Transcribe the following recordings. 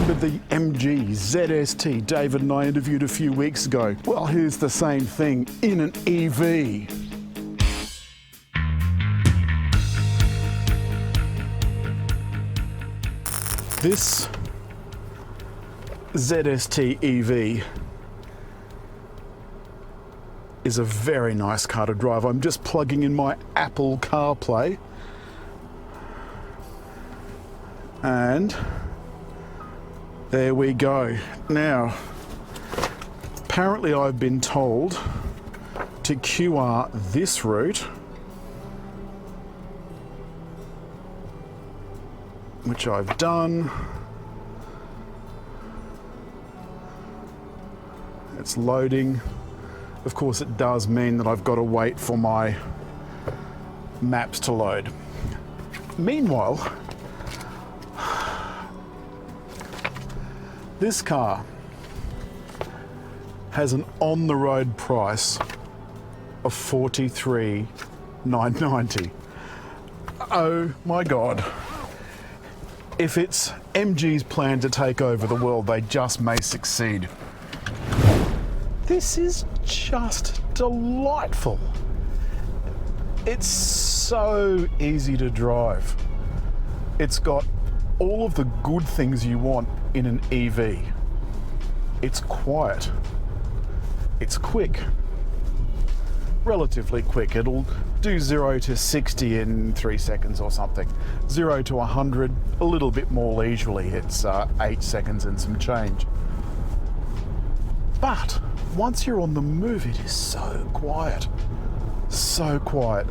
Remember the MG ZST David and I interviewed a few weeks ago? Well, here's the same thing in an EV. This ZST EV is a very nice car to drive. I'm just plugging in my Apple CarPlay and there we go. Now, apparently I've been told to QR this route, which I've done. It's loading. Of course, it does mean that I've got to wait for my maps to load. Meanwhile, this car has an on-the-road price of $43,990. Oh my God. If it's MG's plan to take over the world, they just may succeed. This is just delightful. It's so easy to drive. It's got all of the good things you want in an EV. It's quiet. It's quick. Relatively quick. It'll do 0 to 60 in 3 seconds or something. 0 to 100 a little bit more leisurely. It's 8 seconds and some change. But once you're on the move, it is so quiet. So quiet.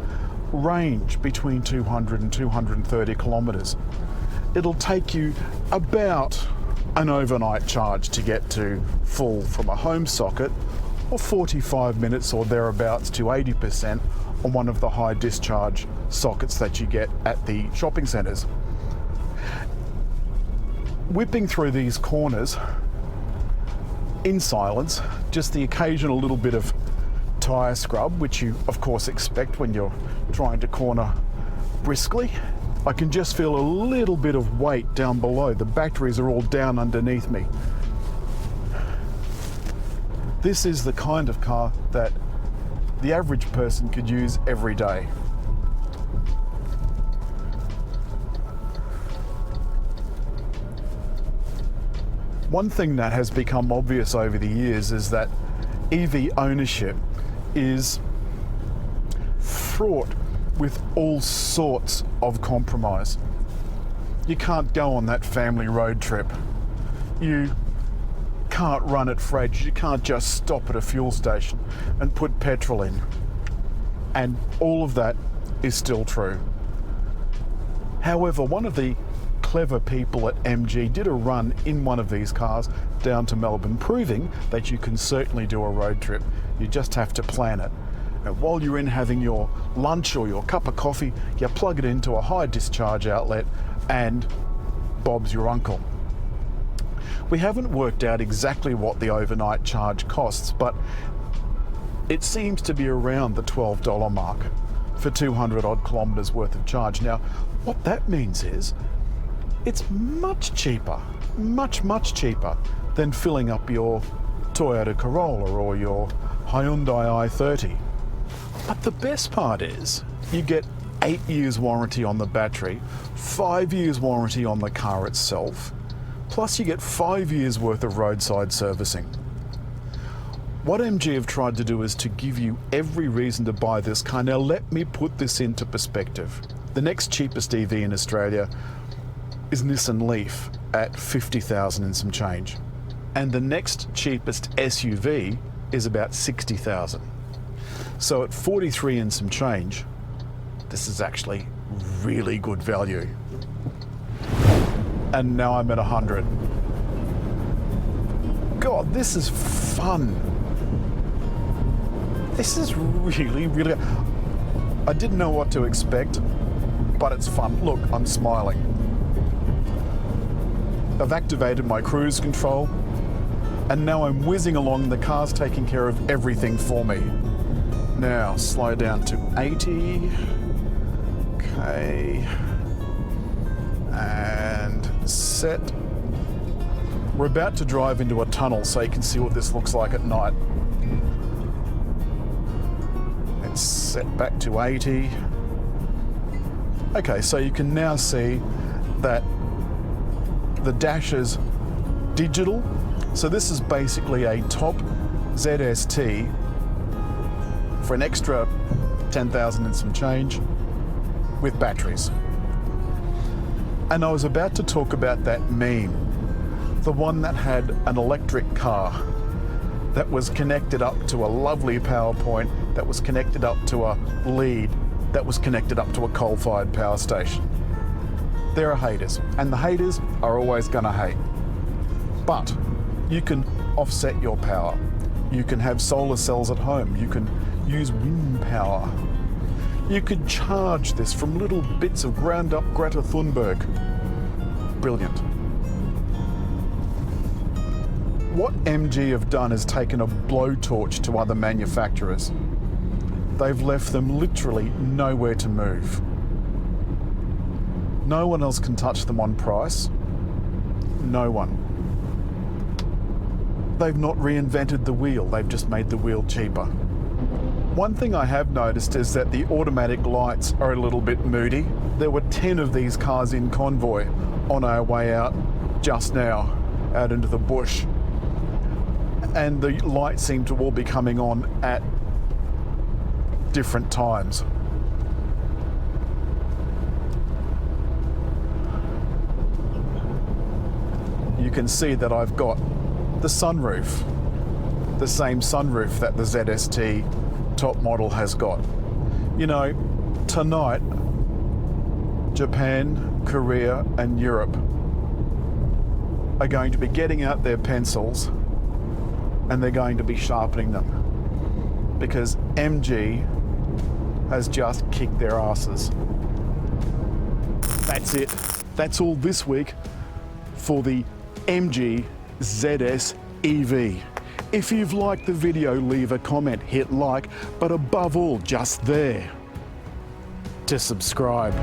Range between 200 and 230 kilometers. It'll take you about an overnight charge to get to full from a home socket, or 45 minutes or thereabouts to 80% on one of the high discharge sockets that you get at the shopping centres. Whipping through these corners in silence, just the occasional little bit of tyre scrub, which you of course expect when you're trying to corner briskly. I can just feel a little bit of weight down below. The batteries are all down underneath me. This is the kind of car that the average person could use every day. One thing that has become obvious over the years is that EV ownership is fraught with all sorts of compromise. You can't go on that family road trip. You can't run at fridge. You can't just stop at a fuel station and put petrol in. And all of that is still true. However, one of the clever people at MG did a run in one of these cars down to Melbourne, proving that you can certainly do a road trip. You just have to plan it. And while you're in having your lunch or your cup of coffee, you plug it into a high discharge outlet and Bob's your uncle. We haven't worked out exactly what the overnight charge costs, but it seems to be around the $12 mark for 200 odd kilometres worth of charge. Now, what that means is it's much cheaper, much cheaper than filling up your Toyota Corolla or your Hyundai i30. But the best part is you get 8 years warranty on the battery, 5 years warranty on the car itself, plus you get 5 years worth of roadside servicing. What MG have tried to do is to give you every reason to buy this car. Now let me put this into perspective. The next cheapest EV in Australia is Nissan Leaf at 50,000 and some change. And the next cheapest SUV is about 60,000. So at 43 and some change, this is actually really good value. And now I'm at 100. God, this is fun. This is really, I didn't know what to expect, but it's fun. Look, I'm smiling. I've activated my cruise control, and now I'm whizzing along. The car's taking care of everything for me. Now, slow down to 80. Okay. And set. We're about to drive into a tunnel so you can see what this looks like at night. It's set back to 80. Okay, so you can now see that the dash is digital. So this is basically a top ZST for an extra 10,000 and some change with batteries. And I was about to talk about that meme, the one that had an electric car that was connected up to a lovely power point, that was connected up to a lead, that was connected up to a coal-fired power station. There are haters, and the haters are always going to hate. But you can offset your power. You can have solar cells at home. You can use wind power. You could charge this from little bits of ground up Greta Thunberg. Brilliant. What MG have done is taken a blowtorch to other manufacturers. They've left them literally nowhere to move. No one else can touch them on price. No one. They've not reinvented the wheel, they've just made the wheel cheaper. One thing I have noticed is that the automatic lights are a little bit moody. There were 10 of these cars in convoy on our way out just now, out into the bush. And the lights seem to all be coming on at different times. You can see that I've got the sunroof, the same sunroof that the ZST top model has got. You know, tonight, Japan, Korea, and Europe are going to be getting out their pencils and they're going to be sharpening them because MG has just kicked their asses. That's it. That's all this week for the MG ZS EV. If you've liked the video, leave a comment, hit like, but above all, just there to subscribe.